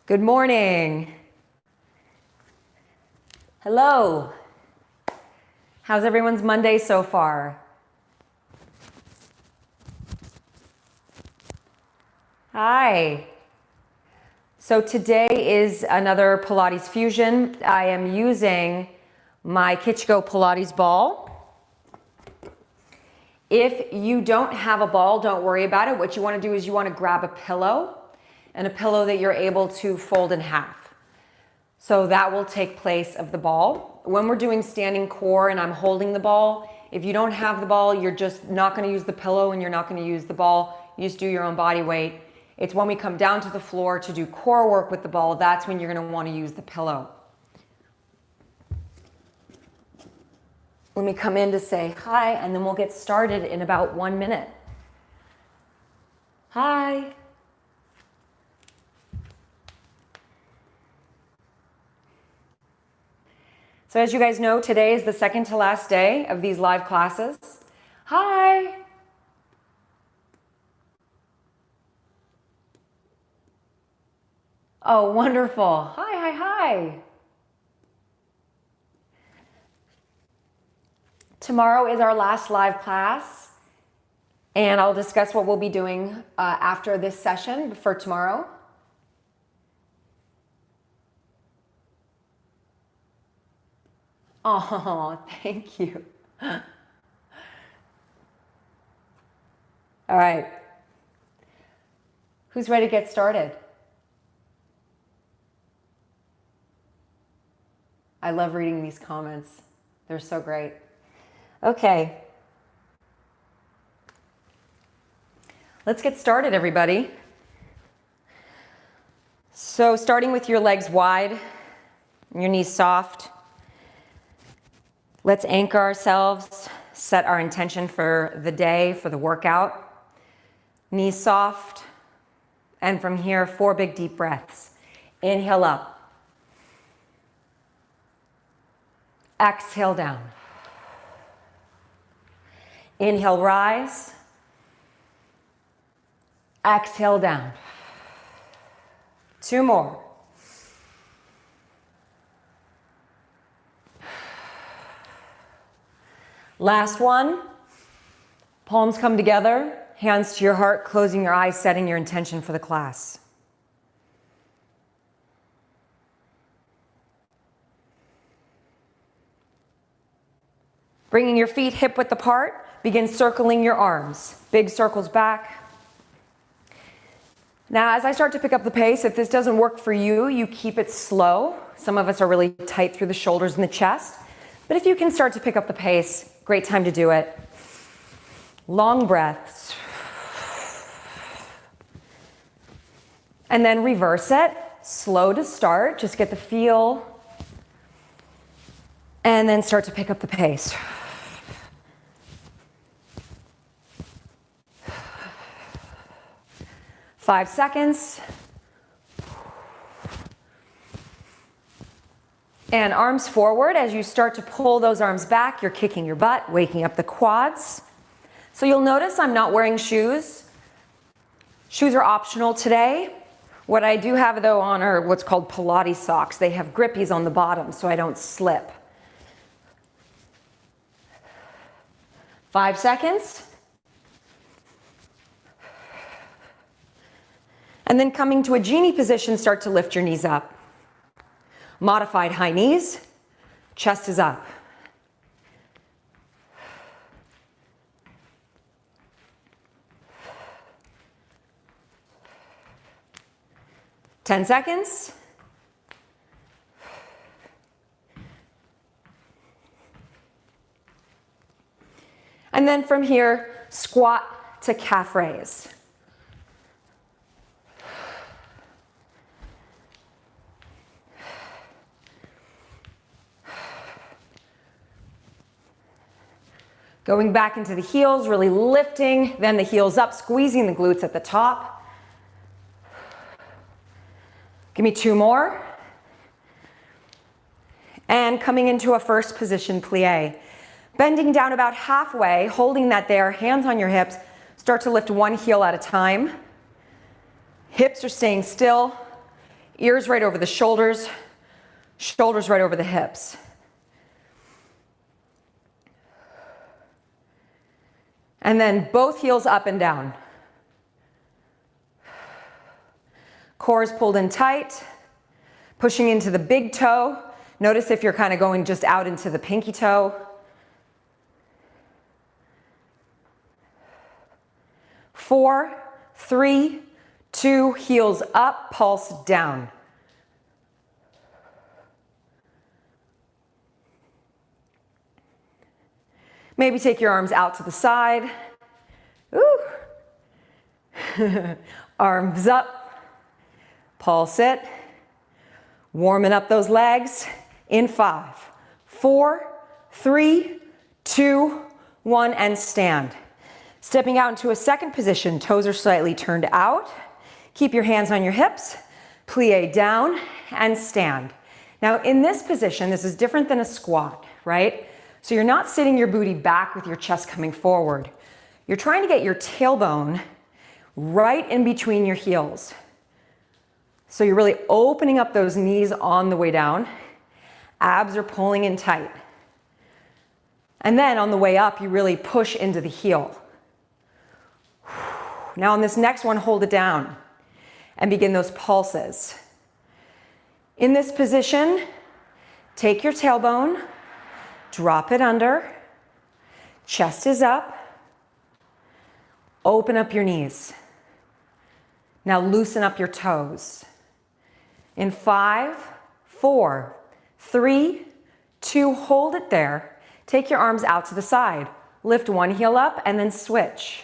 Good morning. Hello. How's everyone's Monday so far? Hi. So today is another Pilates fusion. I am using my KICHGO Pilates ball. If you don't have a ball, don't worry about it. What you want to do is you want to grab a pillow, and a pillow that you're able to fold in half. So that will take place of the ball. When we're doing standing core and I'm holding the ball, if you don't have the ball, you're just not going to use the pillow and you're not going to use the ball. You just do your own body weight. It's when we come down to the floor to do core work with the ball, that's when you're going to want to use the pillow. Let me come in to say hi, and then we'll get started in about 1 minute. Hi. So as you guys know, today is the second to last day of these live classes. Hi. Oh, wonderful. Hi. Tomorrow is our last live class, and I'll discuss what we'll be doing after this session for tomorrow. Oh, thank you. All right. Who's ready to get started? I love reading these comments. They're so great. Okay. Let's get started, everybody. So starting with your legs wide, your knees soft. Let's anchor ourselves, set our intention for the day, for the workout. Knees soft. And from here, 4 big deep breaths. Inhale up. Exhale down. Inhale, rise. Exhale down. 2 more. Last one. Palms come together, hands to your heart, closing your eyes, setting your intention for the class. Bringing your feet hip width apart, begin circling your arms. Big circles back. Now, as I start to pick up the pace, if this doesn't work for you, you keep it slow. Some of us are really tight through the shoulders and the chest. But if you can start to pick up the pace, great time to do it. Long breaths. And then reverse it. Slow to start. Just get the feel. And then start to pick up the pace. Five seconds. And arms forward. As you start to pull those arms back, you're kicking your butt, waking up the quads. So you'll notice I'm not wearing shoes. Shoes are optional today. What I do have though on are what's called Pilates socks. They have grippies on the bottom so I don't slip. 5 seconds. And then coming to a genie position, start to lift your knees up. Modified high knees, chest is up. Ten seconds. And then from here, squat to calf raise. Going back into the heels, really lifting, then the heels up, squeezing the glutes at the top. Give me 2 more. And coming into a first position plie. Bending down about halfway, holding that there, hands on your hips. Start to lift one heel at a time. Hips are staying still. Ears right over the shoulders, shoulders right over the hips. And then both heels up and down. Core is pulled in tight, pushing into the big toe. Notice if you're kind of going just out into the pinky toe. 4, 3, 2, heels up, pulse down. Maybe take your arms out to the side. Ooh. Arms up, pulse it. Warming up those legs in 5, 4, 3, 2, 1, and stand. Stepping out into a second position, toes are slightly turned out. Keep your hands on your hips, plie down, and stand. Now in this position, this is different than a squat, right? So you're not sitting your booty back with your chest coming forward. You're trying to get your tailbone right in between your heels. So you're really opening up those knees on the way down. Abs are pulling in tight. And then on the way up, you really push into the heel. Now on this next one, hold it down and begin those pulses. In this position, take your tailbone, drop it under, chest is up, open up your knees. Now loosen up your toes. In 5, 4, 3, 2, hold it there. Take your arms out to the side. Lift one heel up and then switch.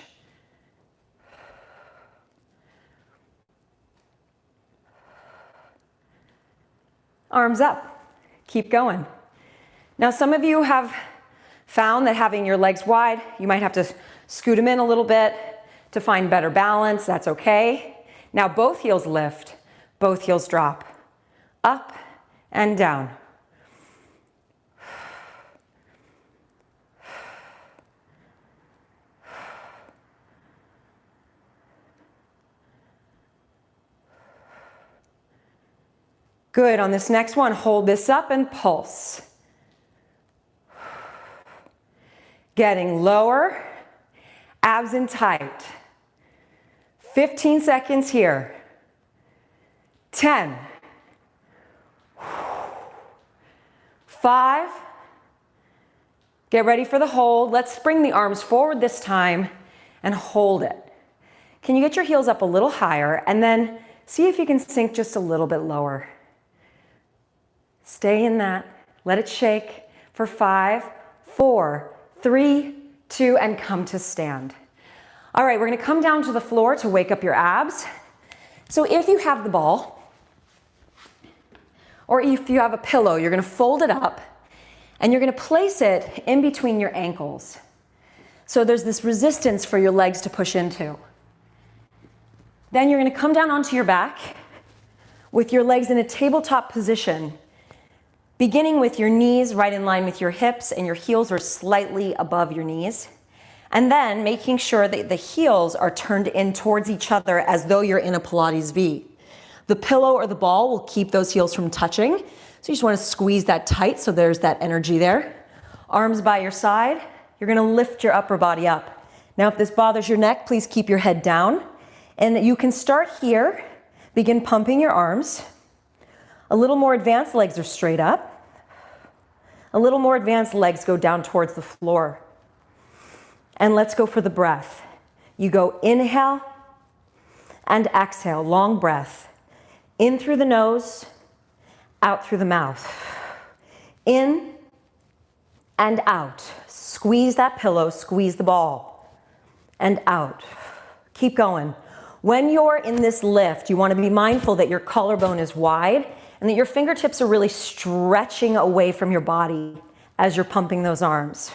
Arms up. Keep going. Now some of you have found that having your legs wide, you might have to scoot them in a little bit to find better balance. That's okay. Now both heels lift. Both heels drop, up and down. Good, on this next one, hold this up and pulse. Getting lower, abs in tight. 15 seconds here. 10, 5, get ready for the hold. Let's bring the arms forward this time and hold it. Can you get your heels up a little higher and then see if you can sink just a little bit lower. Stay in that, let it shake for 5, 4, 3, 2, and come to stand. All right, we're gonna come down to the floor to wake up your abs. So if you have the ball, or if you have a pillow, you're gonna fold it up and you're gonna place it in between your ankles. So there's this resistance for your legs to push into. Then you're gonna come down onto your back with your legs in a tabletop position, beginning with your knees right in line with your hips and your heels are slightly above your knees. And then making sure that the heels are turned in towards each other as though you're in a Pilates V. The pillow or the ball will keep those heels from touching. So you just want to squeeze that tight so there's that energy there. Arms by your side. You're going to lift your upper body up. Now if this bothers your neck, please keep your head down. And you can start here. Begin pumping your arms. A little more advanced, legs are straight up. A little more advanced, legs go down towards the floor. And let's go for the breath. You go inhale and exhale, long breath. In through the nose, out through the mouth. In and out. Squeeze that pillow, squeeze the ball. And out. Keep going. When you're in this lift, you want to be mindful that your collarbone is wide and that your fingertips are really stretching away from your body as you're pumping those arms.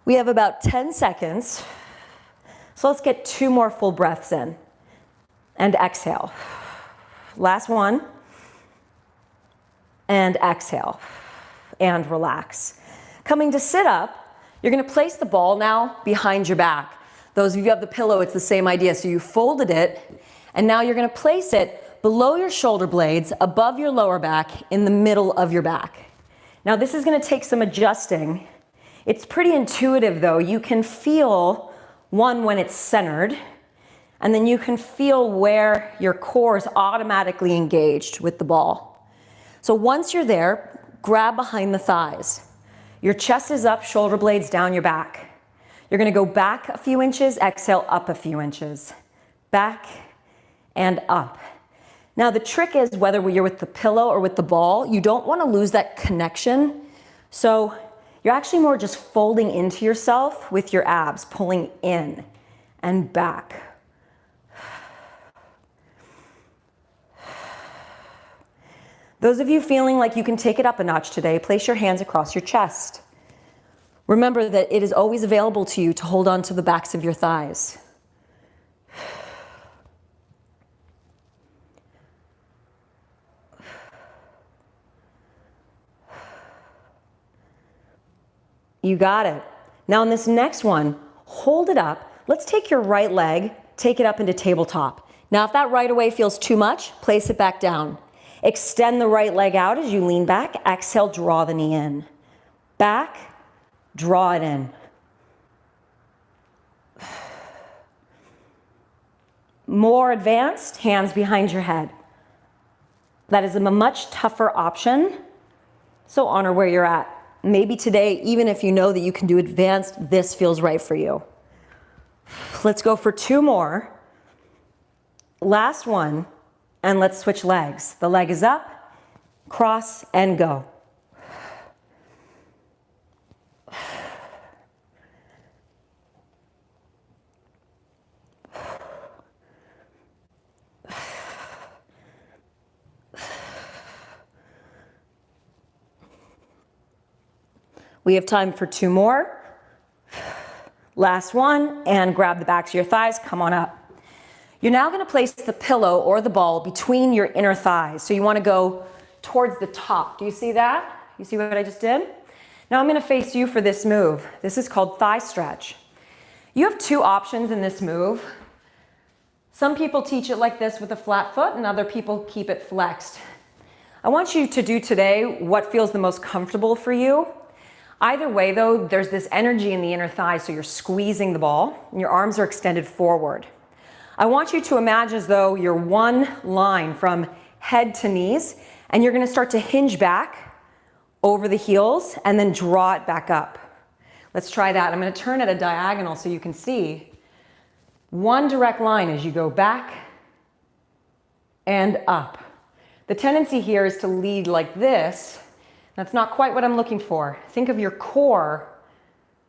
We have about 10 seconds. So let's get 2 more full breaths in. And exhale. Last one. And exhale. And relax. Coming to sit up, you're going to place the ball now behind your back. Those of you who have the pillow, it's the same idea. So you folded it And now you're gonna place it below your shoulder blades, above your lower back, in the middle of your back. Now this is gonna take some adjusting. It's pretty intuitive though. You can feel, one, when it's centered, and then you can feel where your core is automatically engaged with the ball. So once you're there, grab behind the thighs. Your chest is up, shoulder blades down your back. You're gonna go back a few inches, exhale up a few inches. Back and up. Now the trick is, whether you're with the pillow or with the ball, you don't wanna lose that connection. So you're actually more just folding into yourself with your abs, pulling in and back. Those of you feeling like you can take it up a notch today, place your hands across your chest. Remember that it is always available to you to hold on to the backs of your thighs. You got it. Now in this next one, hold it up. Let's take your right leg, take it up into tabletop. Now if that right away feels too much, place it back down. Extend the right leg out as you lean back. Exhale, draw the knee in. Back, draw it in. More advanced, hands behind your head. That is a much tougher option, so honor where you're at. Maybe today, even if you know that you can do advanced, this feels right for you. Let's go for 2 more. Last one, and let's switch legs. The leg is up, cross, and go. We have time for 2 more. Last one, and grab the backs of your thighs, come on up. You're now gonna place the pillow or the ball between your inner thighs. So you wanna go towards the top. Do you see that? You see what I just did? Now I'm gonna face you for this move. This is called thigh stretch. You have 2 options in this move. Some people teach it like this with a flat foot, and other people keep it flexed. I want you to do today what feels the most comfortable for you. Either way though, there's this energy in the inner thigh, so you're squeezing the ball and your arms are extended forward. I want you to imagine as though you're one line from head to knees, and you're gonna start to hinge back over the heels and then draw it back up. Let's try that. I'm gonna turn at a diagonal so you can see one direct line as you go back and up. The tendency here is to lead like this. That's not quite what I'm looking for. Think of your core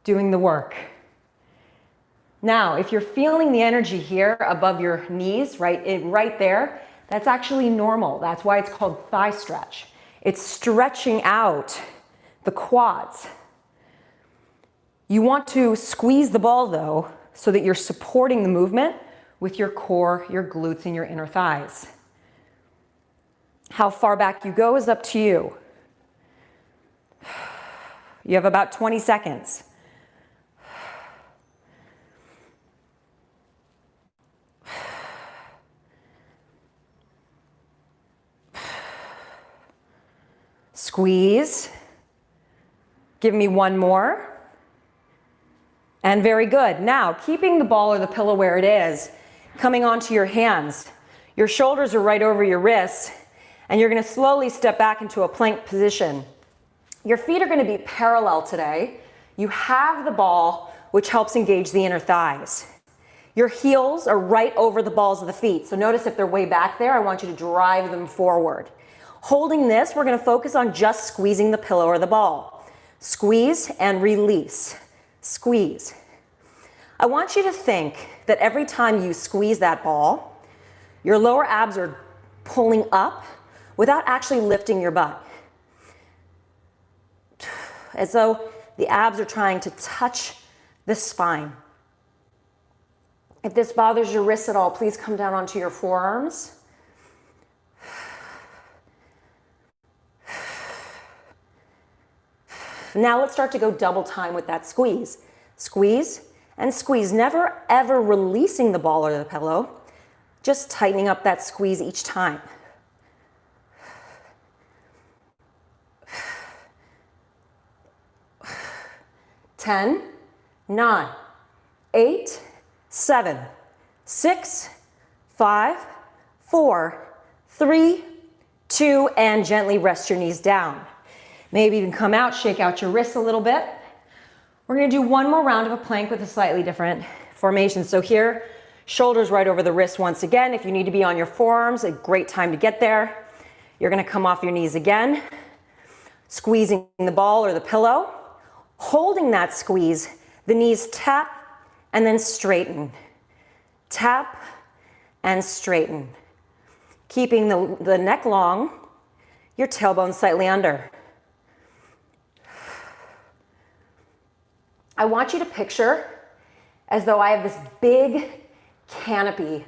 doing the work. Now, if you're feeling the energy here above your knees, right there, that's actually normal. That's why it's called thigh stretch. It's stretching out the quads. You want to squeeze the ball though, so that you're supporting the movement with your core, your glutes, and your inner thighs. How far back you go is up to you. You have about 20 seconds. Squeeze. Give me 1 more. And very good. Now, keeping the ball or the pillow where it is, coming onto your hands. Your shoulders are right over your wrists, and you're going to slowly step back into a plank position. Your feet are going to be parallel today. You have the ball, which helps engage the inner thighs. Your heels are right over the balls of the feet. So notice if they're way back there, I want you to drive them forward. Holding this, we're going to focus on just squeezing the pillow or the ball. Squeeze and release. Squeeze. I want you to think that every time you squeeze that ball, your lower abs are pulling up without actually lifting your butt. As though the abs are trying to touch the spine. If this bothers your wrists at all, please come down onto your forearms. Now let's start to go double time with that squeeze. Squeeze and squeeze, never ever releasing the ball or the pillow, Just tightening up that squeeze each time. 10, 9, 8, 7, 6, 5, 4, 3, 2, and gently rest your knees down. Maybe even come out, shake out your wrists a little bit. We're gonna do one more round of a plank with a slightly different formation. So here, shoulders right over the wrist once again. If you need to be on your forearms, a great time to get there. You're gonna come off your knees again, squeezing the ball or the pillow. Holding that squeeze, the knees tap and then straighten. Tap and straighten. Keeping the neck long, your tailbone slightly under. I want you to picture as though I have this big canopy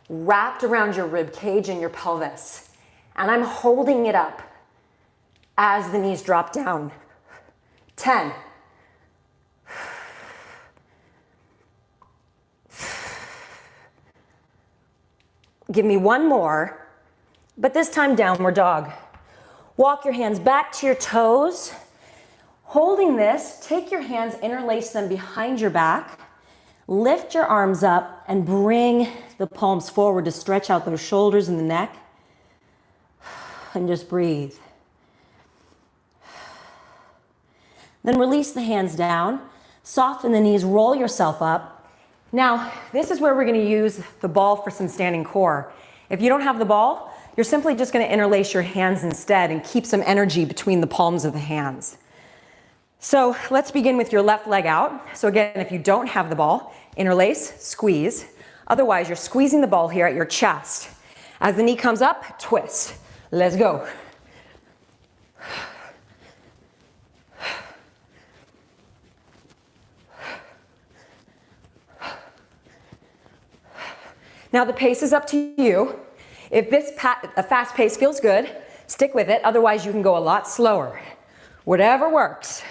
wrapped around your rib cage and your pelvis, and I'm holding it up as the knees drop down. 10. Give me one more, but this time downward dog. Walk your hands back to your toes. Holding this, take your hands, interlace them behind your back. Lift your arms up and bring the palms forward to stretch out those shoulders and the neck. And just breathe. Then release the hands down. Soften the knees, roll yourself up. Now, this is where we're going to use the ball for some standing core. If you don't have the ball, you're simply just going to interlace your hands instead and keep some energy between the palms of the hands. So let's begin with your left leg out. So again, if you don't have the ball, interlace, squeeze. Otherwise, you're squeezing the ball here at your chest. As the knee comes up, twist. Let's go. Now the pace is up to you. If a fast pace feels good, stick with it. Otherwise, you can go a lot slower. Whatever works.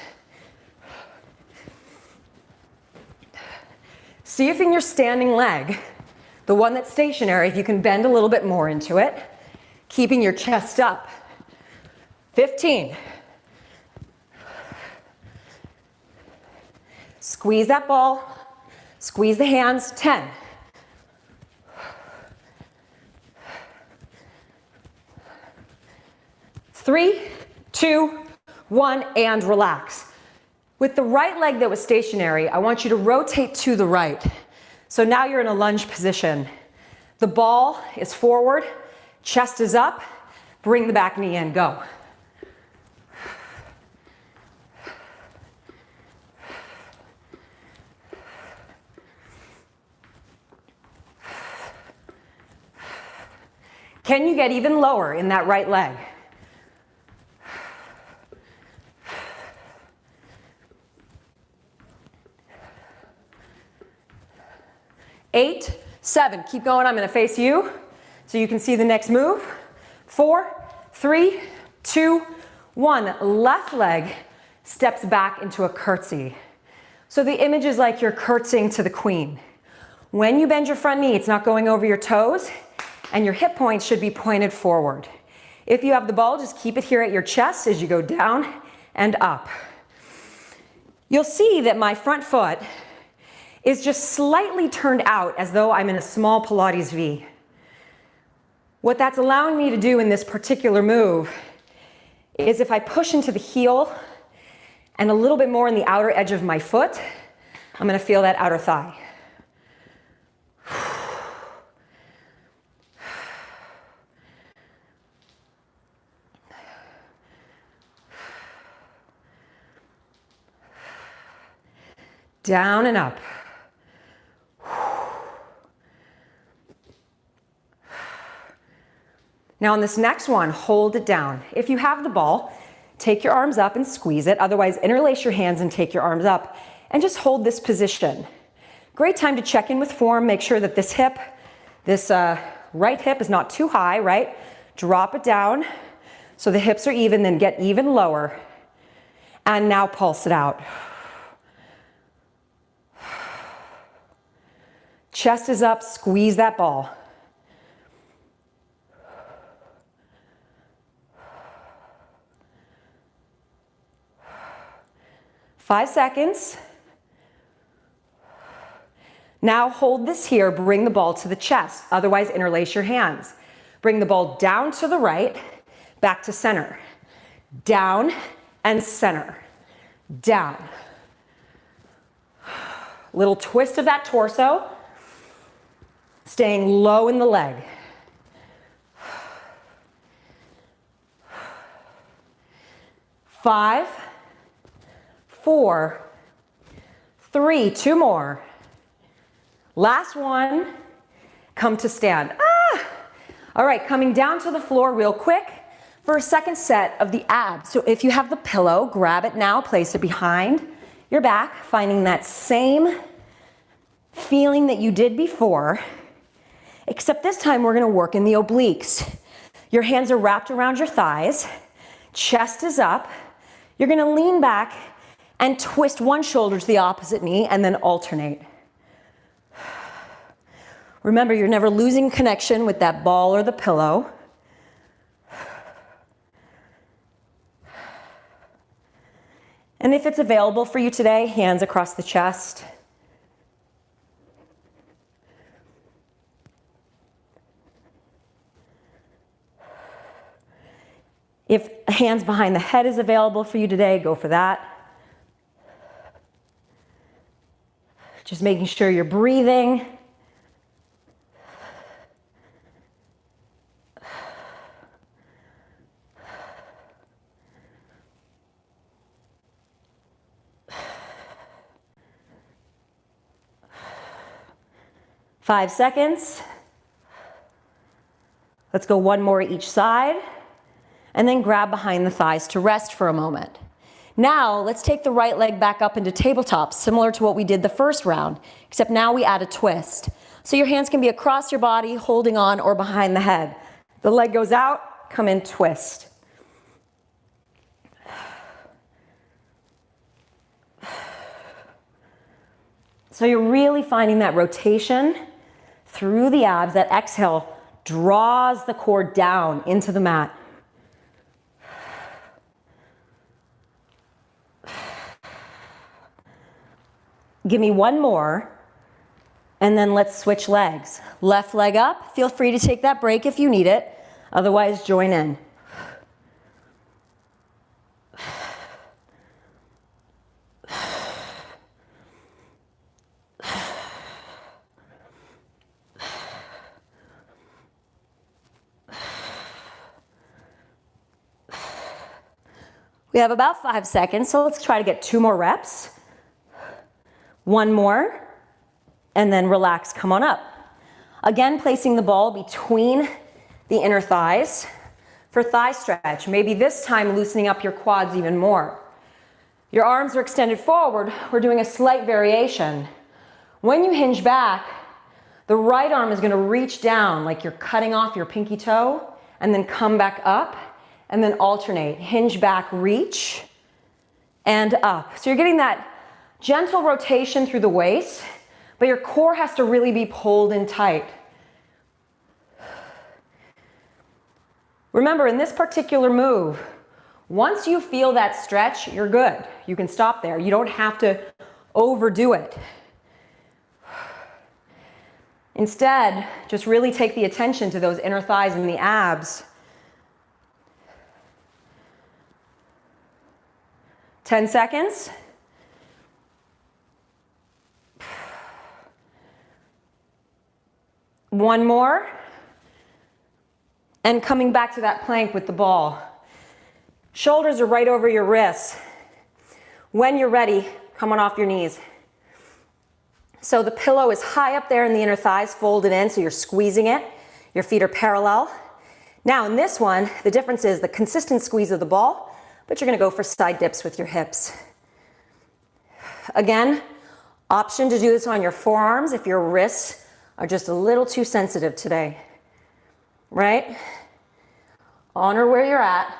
See if in your standing leg, the one that's stationary, if you can bend a little bit more into it, keeping your chest up. 15. Squeeze that ball. Squeeze the hands. 10. 3, 2, 1, and relax. With the right leg that was stationary, I want you to rotate to the right. So now you're in a lunge position. The ball is forward, chest is up, bring the back knee in, go. Can you get even lower in that right leg? 8, 7, keep going, I'm gonna face you so you can see the next move. 4, 3, 2, 1, left leg steps back into a curtsy. So the image is like you're curtsying to the queen. When you bend your front knee, it's not going over your toes, and your hip points should be pointed forward. If you have the ball, just keep it here at your chest as you go down and up. You'll see that my front foot is just slightly turned out as though I'm in a small Pilates V. What that's allowing me to do in this particular move is if I push into the heel and a little bit more in the outer edge of my foot, I'm gonna feel that outer thigh. Down and up. Now on this next one, hold it down. If you have the ball, take your arms up and squeeze it. Otherwise, interlace your hands and take your arms up and just hold this position. Great time to check in with form. Make sure that this hip, this right hip is not too high, right? Drop it down so the hips are even, then get even lower. And now pulse it out. Chest is up, squeeze that ball. 5 seconds. Now hold this here, bring the ball to the chest. Otherwise, interlace your hands. Bring the ball down to the right, back to center. Down and center. Down. Little twist of that torso. Staying low in the leg. 5, 4, 3, 2 more. Last one, come to stand. All right, coming down to the floor real quick for a second set of the abs. So if you have the pillow, grab it now, place it behind your back, finding that same feeling that you did before, except this time we're gonna work in the obliques. Your hands are wrapped around your thighs, chest is up. You're gonna lean back and twist one shoulder to the opposite knee and then alternate. Remember, you're never losing connection with that ball or the pillow. And if it's available for you today, hands across the chest. If hands behind the head is available for you today, go for that. Just making sure you're breathing. Five seconds. Let's go one more each side. And then grab behind the thighs to rest for a moment. Now, let's take the right leg back up into tabletop, similar to what we did the first round, except now we add a twist. So your hands can be across your body, holding on, or behind the head. The leg goes out, come in, twist. So you're really finding that rotation through the abs. That exhale draws the core down into the mat. Give me one more, and then let's switch legs. Left leg up. Feel free to take that break if you need it. Otherwise, join in. We have about 5 seconds, so let's try to get 2 more reps. One more, and then relax, come on up. Again, placing the ball between the inner thighs for thigh stretch. Maybe this time loosening up your quads even more. Your arms are extended forward. We're doing a slight variation. When you hinge back, the right arm is going to reach down like you're cutting off your pinky toe, and then come back up, and then alternate. Hinge back, reach, and up. So you're getting that gentle rotation through the waist, but your core has to really be pulled in tight. Remember, in this particular move, once you feel that stretch, you're good. You can stop there. You don't have to overdo it. Instead, just really take the attention to those inner thighs and the abs. 10 seconds. One more. And coming back to that plank with the ball. Shoulders are right over your wrists. When you're ready, come on off your knees. So the pillow is high up there in the inner thighs, folded in, so you're squeezing it. Your feet are parallel. Now in this one, the difference is the consistent squeeze of the ball, but you're gonna go for side dips with your hips. Again, option to do this on your forearms if your wrists are just a little too sensitive today, right? Honor where you're at.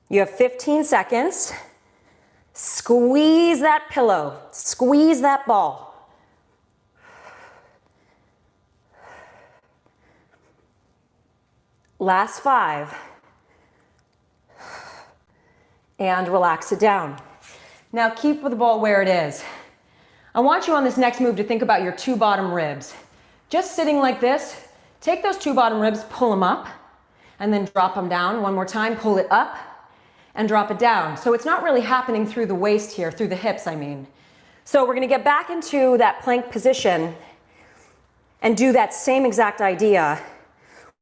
You have 15 seconds. Squeeze that pillow, squeeze that ball. Last 5, and relax it down. Now keep the ball where it is. I want you on this next move to think about your two bottom ribs. Just sitting like this, take those two bottom ribs, pull them up, and then drop them down. One more time, pull it up and drop it down. So it's not really happening through the waist here, through the hips, I mean. So we're gonna get back into that plank position and do that same exact idea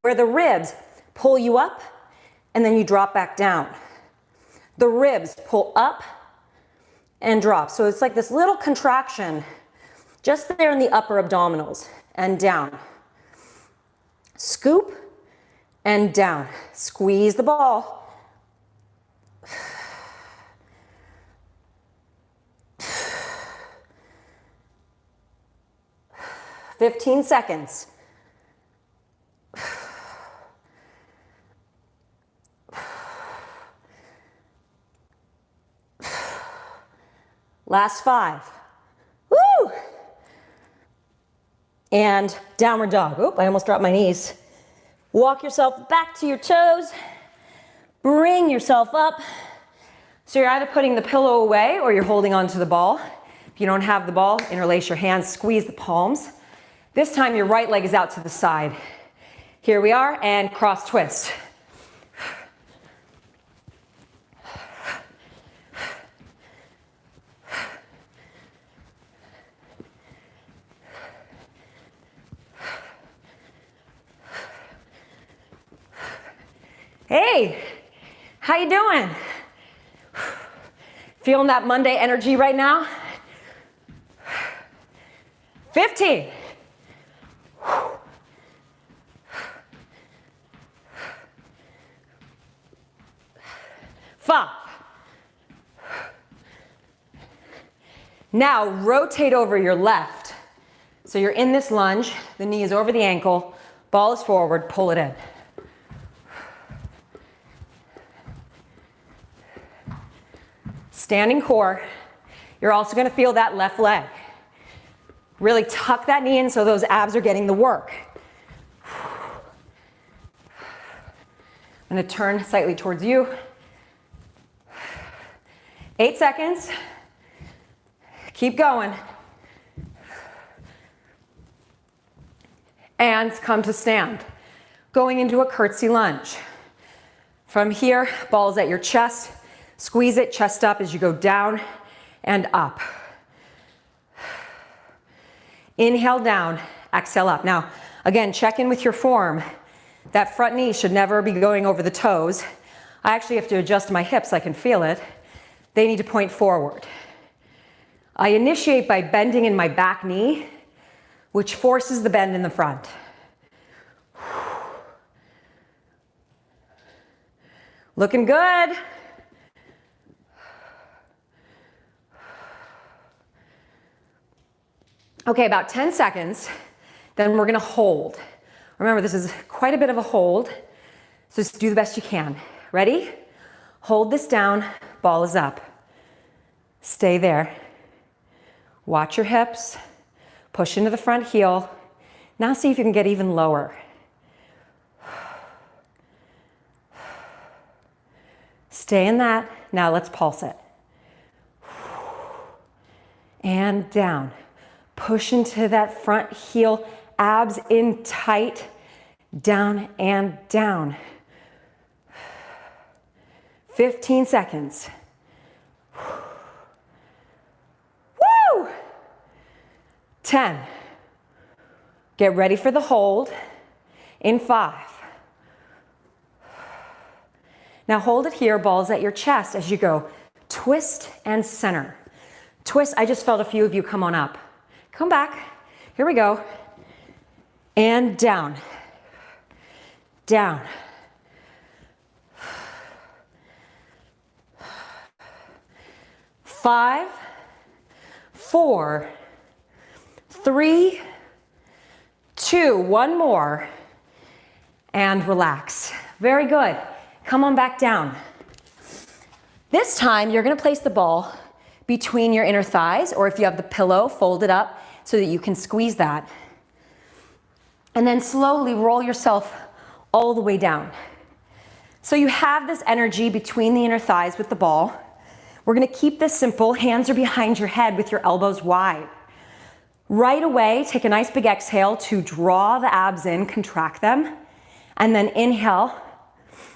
where the ribs pull you up and then you drop back down. The ribs pull up and drop. So it's like this little contraction just there in the upper abdominals and down. Scoop and down. Squeeze the ball. 15 seconds. Last 5. Woo! And downward dog. Oop, I almost dropped my knees. Walk yourself back to your toes. Bring yourself up. So you're either putting the pillow away or you're holding onto the ball. If you don't have the ball, interlace your hands, squeeze the palms. This time your right leg is out to the side. Here we are, and cross twist. Hey, how you doing? Feeling that Monday energy right now? 15. 5. Now rotate over your left. So you're in this lunge, the knee is over the ankle, ball is forward, pull it in. Standing core. You're also going to feel that left leg. Really tuck that knee in so those abs are getting the work. I'm going to turn slightly towards you. 8 seconds. Keep going. And come to stand. Going into a curtsy lunge. From here, balls at your chest. Squeeze it, chest up as you go down and up. Inhale down, exhale up. Now, again, check in with your form. That front knee should never be going over the toes. I actually have to adjust my hips, I can feel it. They need to point forward. I initiate by bending in my back knee, which forces the bend in the front. Looking good. Okay, about 10 seconds, then we're gonna hold. Remember, this is quite a bit of a hold, so just do the best you can. Ready? Hold this down, ball is up. Stay there. Watch your hips, push into the front heel. Now see if you can get even lower. Stay in that. Now let's pulse it. And down. Push into that front heel, abs in tight, down and down. 15 seconds. Woo! 10. Get ready for the hold in 5. Now hold it here, balls at your chest as you go. Twist and center. Twist, I just felt a few of you come on up. Come back. Here we go. And down. Down. Five, 4, 3, 2, one more. And relax. Very good. Come on back down. This time, you're going to place the ball between your inner thighs, or if you have the pillow, fold it up so that you can squeeze that. And then slowly roll yourself all the way down. So you have this energy between the inner thighs with the ball. We're gonna keep this simple. Hands are behind your head with your elbows wide. Right away, take a nice big exhale to draw the abs in, contract them, and then inhale,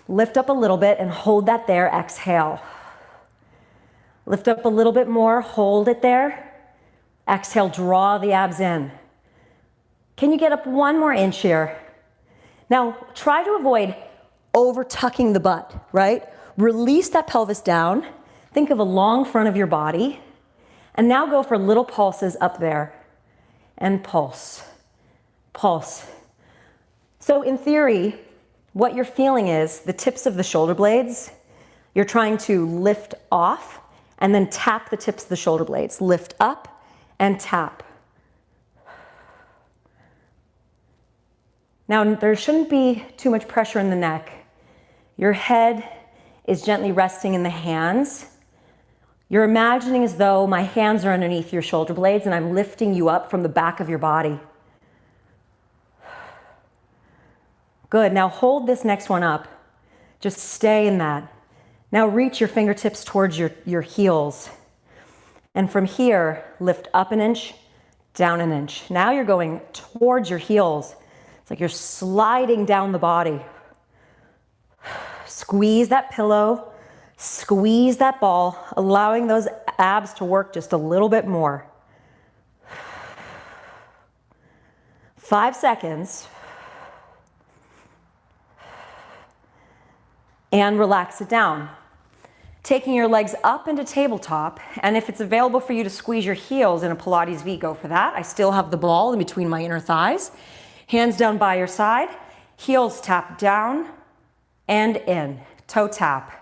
lift up a little bit and hold that there, exhale. Lift up a little bit more, hold it there. Exhale, draw the abs in. Can you get up one more inch here? Now, try to avoid over tucking the butt, right? Release that pelvis down. Think of a long front of your body. And now go for little pulses up there. And pulse, pulse. So in theory, what you're feeling is the tips of the shoulder blades. You're trying to lift off and then tap the tips of the shoulder blades. Lift up and tap. Now, there shouldn't be too much pressure in the neck. Your head is gently resting in the hands. You're imagining as though my hands are underneath your shoulder blades and I'm lifting you up from the back of your body. Good, now hold this next one up. Just stay in that. Now reach your fingertips towards your heels. And from here, lift up an inch, down an inch. Now you're going towards your heels. It's like you're sliding down the body. Squeeze that pillow. Squeeze that ball, allowing those abs to work just a little bit more. 5 seconds. And relax it down. Taking your legs up into tabletop, and if it's available for you to squeeze your heels in a Pilates V, go for that. I still have the ball in between my inner thighs. Hands down by your side. Heels tap down and in. Toe tap.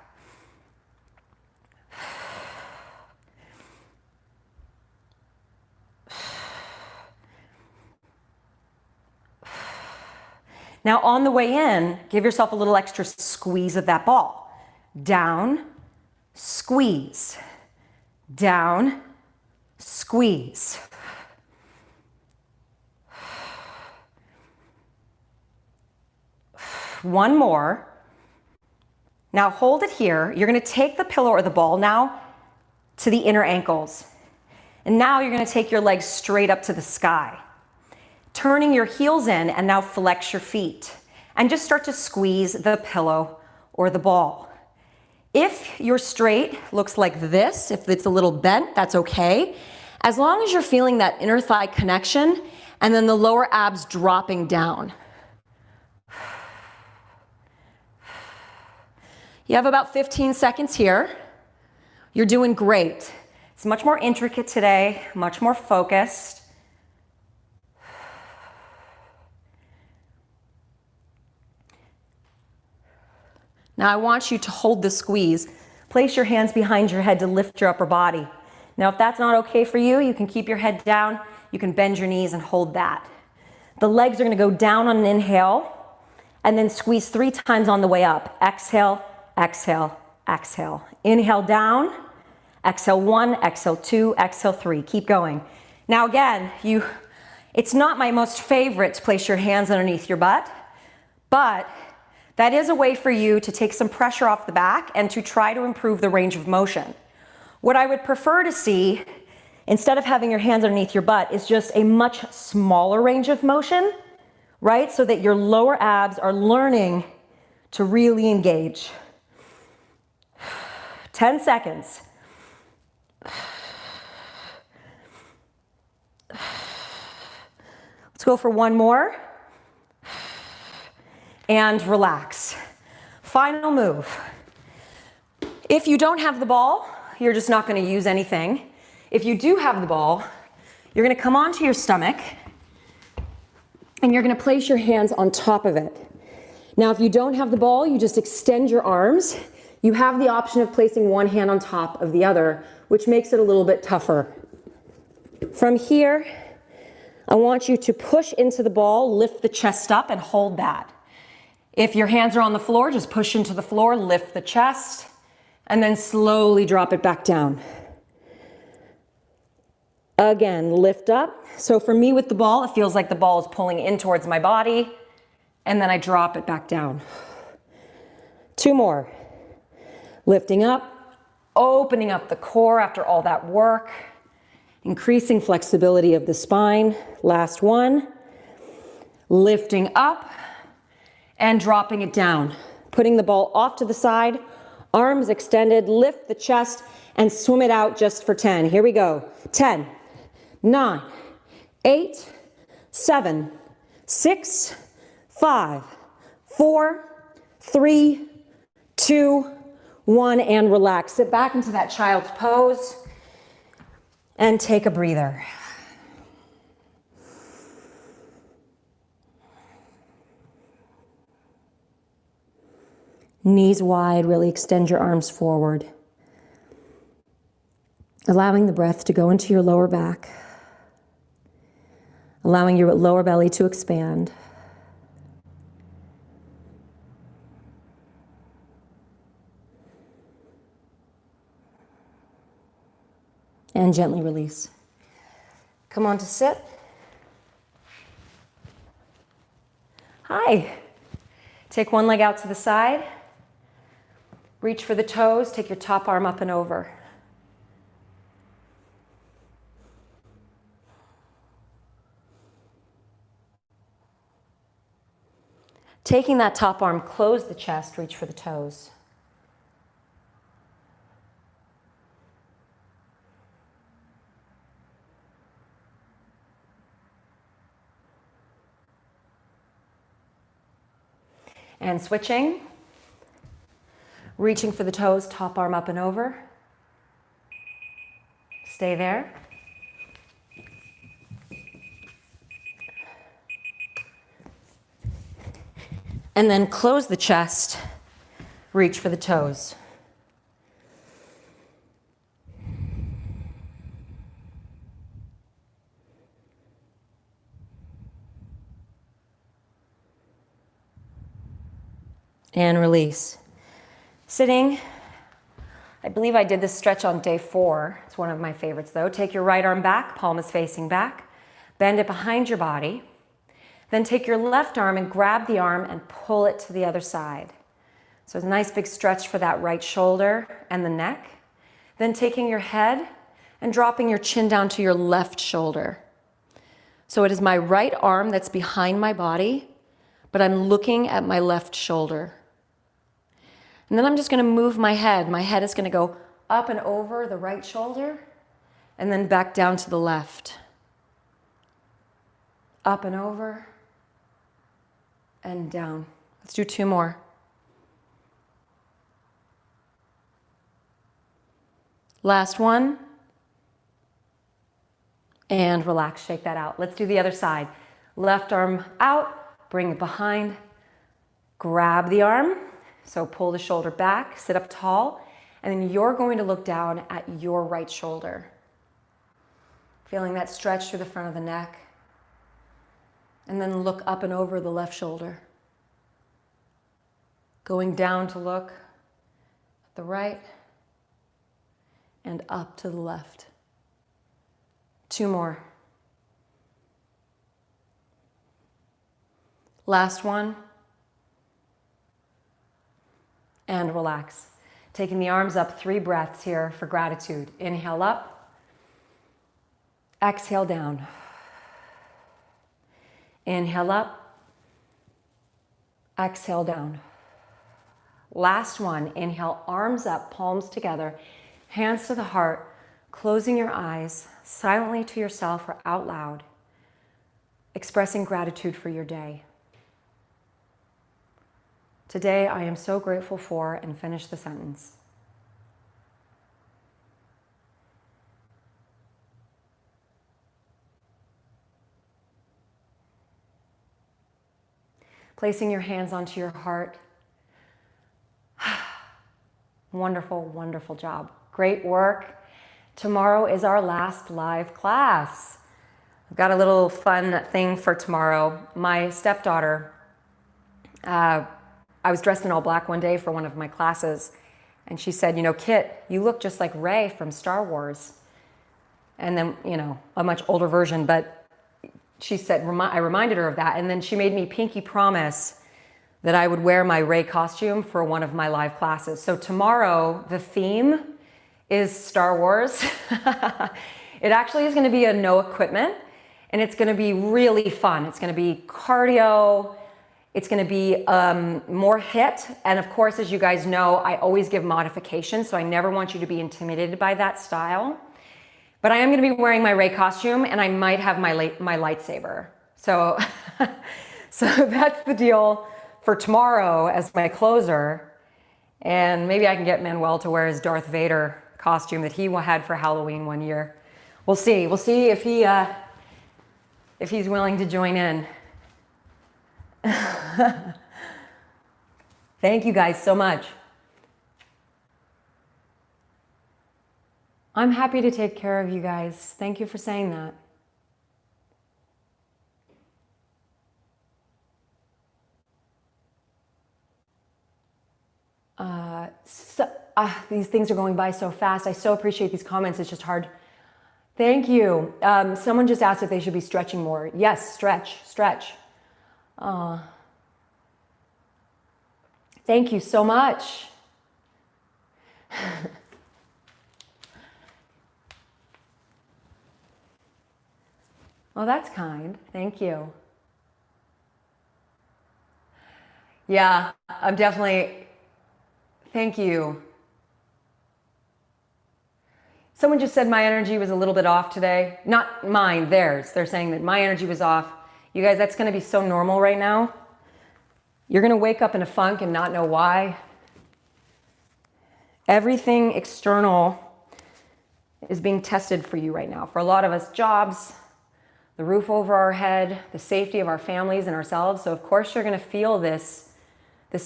Now on the way in, give yourself a little extra squeeze of that ball. Down, squeeze. Down, squeeze. One more. Now hold it here. You're gonna take the pillow or the ball now to the inner ankles. And now you're gonna take your legs straight up to the sky. Turning your heels in and now flex your feet. And just start to squeeze the pillow or the ball. If your straight looks like this, if it's a little bent, that's okay. As long as you're feeling that inner thigh connection and then the lower abs dropping down. You have about 15 seconds here. You're doing great. It's much more intricate today, much more focused. Now I want you to hold the squeeze. Place your hands behind your head to lift your upper body. Now if that's not okay for you, you can keep your head down, you can bend your knees and hold that. The legs are gonna go down on an inhale and then squeeze 3 times on the way up. Exhale, exhale, exhale. Inhale down, exhale 1, exhale 2, exhale 3. Keep going. Now again, it's not my most favorite to place your hands underneath your butt, but that is a way for you to take some pressure off the back and to try to improve the range of motion. What I would prefer to see, instead of having your hands underneath your butt, is just a much smaller range of motion, right? So that your lower abs are learning to really engage. 10 seconds. Let's go for one more. And relax. Final move. If you don't have the ball, you're just not going to use anything. If you do have the ball, you're going to come onto your stomach and you're going to place your hands on top of it. Now, if you don't have the ball, you just extend your arms. You have the option of placing one hand on top of the other, which makes it a little bit tougher. From here, I want you to push into the ball, lift the chest up and hold that. If your hands are on the floor, just push into the floor, lift the chest, and then slowly drop it back down. Again, lift up. So for me with the ball, it feels like the ball is pulling in towards my body, and then I drop it back down. 2 more. Lifting up, opening up the core after all that work, increasing flexibility of the spine. Last one. Lifting up and dropping it down. Putting the ball off to the side, arms extended, lift the chest and swim it out just for 10. Here we go. 10, 9, 8, 7, 6, 5, 4, 3, 2, 1, and relax. Sit back into that child's pose and take a breather. Knees wide, really extend your arms forward. Allowing the breath to go into your lower back. Allowing your lower belly to expand. And gently release. Come on to sit. Hi. Take one leg out to the side. Reach for the toes. Take your top arm up and over. Taking that top arm, close the chest, reach for the toes. And switching. Reaching for the toes, top arm up and over. Stay there. And then close the chest, reach for the toes. And release. Sitting, I believe I did this stretch on day 4. It's one of my favorites though. Take your right arm back, palm is facing back. Bend it behind your body. Then take your left arm and grab the arm and pull it to the other side. So it's a nice big stretch for that right shoulder and the neck. Then taking your head and dropping your chin down to your left shoulder. So it is my right arm that's behind my body, but I'm looking at my left shoulder. And then I'm just going to move my head. My head is going to go up and over the right shoulder and then back down to the left. Up and over and down. Let's do 2 more. Last one. And relax, shake that out. Let's do the other side. Left arm out, bring it behind, grab the arm. So pull the shoulder back, sit up tall, and then you're going to look down at your right shoulder. Feeling that stretch through the front of the neck. And then look up and over the left shoulder. Going down to look at the right and up to the left. 2 more. Last one. And relax. Taking the arms up, 3 breaths here for gratitude. Inhale up. Exhale down. Inhale up. Exhale down. Last one. Inhale, arms up, palms together, hands to the heart, closing your eyes silently to yourself or out loud, expressing gratitude for your day. Today, I am so grateful for, and finish the sentence. Placing your hands onto your heart. Wonderful, wonderful job. Great work. Tomorrow is our last live class. I've got a little fun thing for tomorrow. My stepdaughter, I was dressed in all black one day for one of my classes, and she said, you know, Kit, you look just like Rey from Star Wars. And then, you know, a much older version, but she said, I reminded her of that, and then she made me pinky promise that I would wear my Rey costume for one of my live classes. So tomorrow, the theme is Star Wars. It actually is going to be a no equipment, and it's going to be really fun. It's going to be cardio. It's going to be more HIIT. And of course, as you guys know, I always give modifications, so I never want you to be intimidated by that style. But I am going to be wearing my Rey costume, and I might have my lightsaber. So, so that's the deal for tomorrow as my closer. And maybe I can get Manuel to wear his Darth Vader costume that he had for Halloween one year. We'll see. We'll see if he's willing to join in. Thank you guys so much. I'm happy to take care of you guys. Thank you for saying that. These things are going by so fast. I so appreciate these comments. It's just hard. Thank you. Someone just asked if they should be stretching more. Yes, stretch. Thank you so much. Oh, that's kind. Thank you. Yeah, I'm definitely, thank you. Someone just said my energy was a little bit off today. Not mine, theirs. They're saying that my energy was off. You guys, that's going to be so normal right now. You're going to wake up in a funk and not know why. Everything external is being tested for you right now. For a lot of us, jobs, the roof over our head, the safety of our families and ourselves. So of course you're going to feel this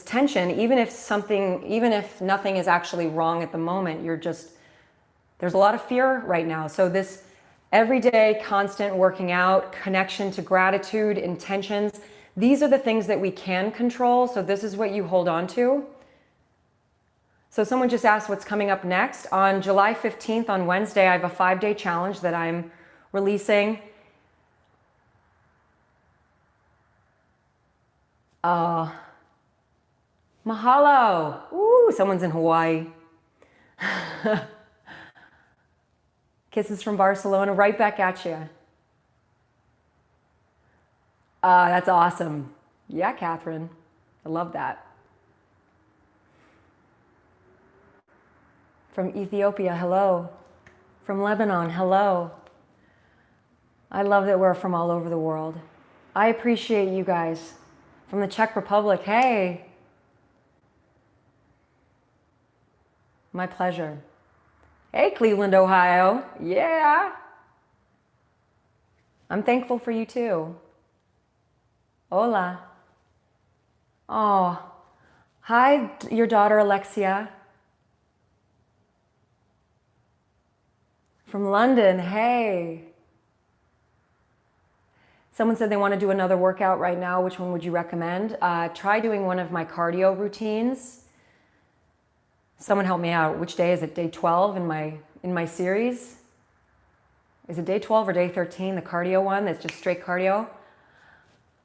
tension, even if nothing is actually wrong at the moment. There's a lot of fear right now. So this everyday constant working out, connection to gratitude, intentions, these are the things that we can control. So this is what you hold on to. So someone just asked what's coming up next. On July 15th, on Wednesday, I have a 5-day challenge that I'm releasing. Mahalo. Ooh, someone's in Hawaii. Kisses from Barcelona, right back at you. That's awesome. Yeah, Catherine. I love that. From Ethiopia, hello. From Lebanon, hello. I love that we're from all over the world. I appreciate you guys. From the Czech Republic, hey. My pleasure. Hey, Cleveland, Ohio. Yeah. I'm thankful for you too. Hola. Oh, hi, your daughter, Alexia. From London, hey. Someone said they want to do another workout right now. Which one would you recommend? Try doing one of my cardio routines. Someone help me out. Which day is it? Day 12 in my series? Is it day 12 or day 13, the cardio one that's just straight cardio?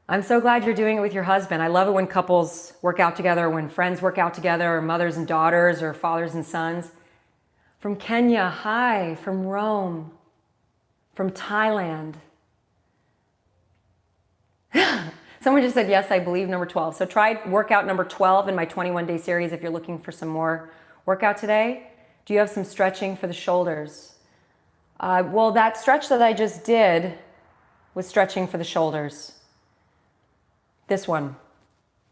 I'm so glad you're doing it with your husband. I love it when couples work out together, when friends work out together, or mothers and daughters, or fathers and sons. From Kenya, hi. From Rome. From Thailand. Someone just said, yes, I believe, number 12. So try workout number 12 in my 21-day series if you're looking for some more workout today. Do you have some stretching for the shoulders? Well, that stretch that I just did was stretching for the shoulders. This one,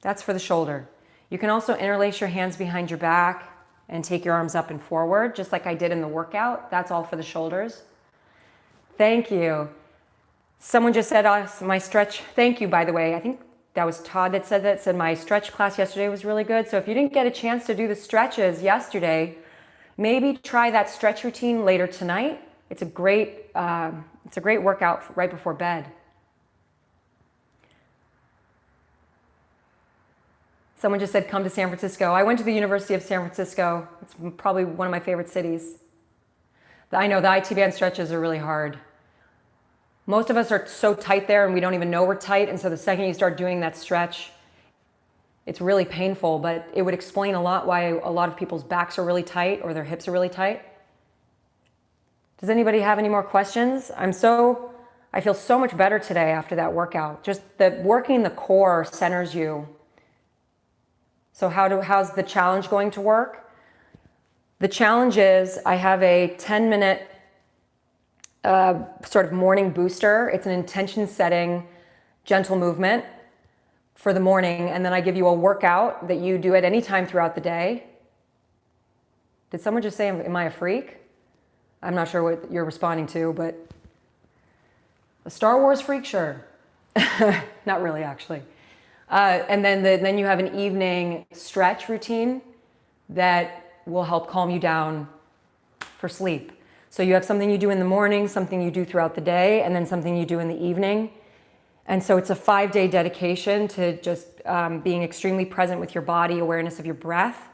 that's for the shoulder. You can also interlace your hands behind your back and take your arms up and forward, just like I did in the workout. That's all for the shoulders. Thank you. Someone just said, my stretch, thank you, by the way. I think that was Todd that said that, said my stretch class yesterday was really good. So if you didn't get a chance to do the stretches yesterday, maybe try that stretch routine later tonight. It's a great workout right before bed. Someone just said, come to San Francisco. I went to the University of San Francisco. It's probably one of my favorite cities. I know the IT band stretches are really hard. Most of us are so tight there and we don't even know we're tight. And so the second you start doing that stretch, It's really painful, but it would explain a lot why a lot of people's backs are really tight or their hips are really tight. Does anybody have any more questions? I feel so much better today after that workout. Just working the core centers you. So how's the challenge going to work? The challenge is I have a 10-minute sort of morning booster. It's an intention setting, gentle movement for the morning. And then I give you a workout that you do at any time throughout the day. Did someone just say, am I a freak? I'm not sure what you're responding to, but a Star Wars freak, sure. Not really, actually. And then you have an evening stretch routine that will help calm you down for sleep. So you have something you do in the morning, something you do throughout the day, and then something you do in the evening. And so it's a 5-day dedication to just being extremely present with your body, awareness of your breath.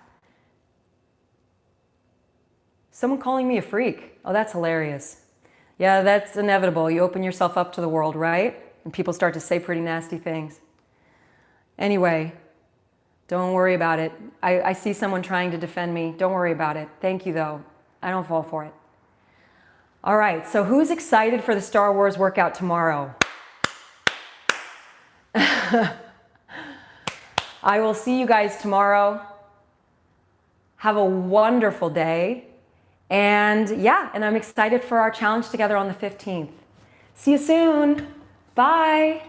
Someone calling me a freak. Oh, that's hilarious. Yeah, that's inevitable. You open yourself up to the world, right? And people start to say pretty nasty things. Anyway, don't worry about it. I see someone trying to defend me. Don't worry about it. Thank you, though. I don't fall for it. All right, so who's excited for the Star Wars workout tomorrow? I will see you guys tomorrow. Have a wonderful day. And and I'm excited for our challenge together on the 15th. See you soon. Bye.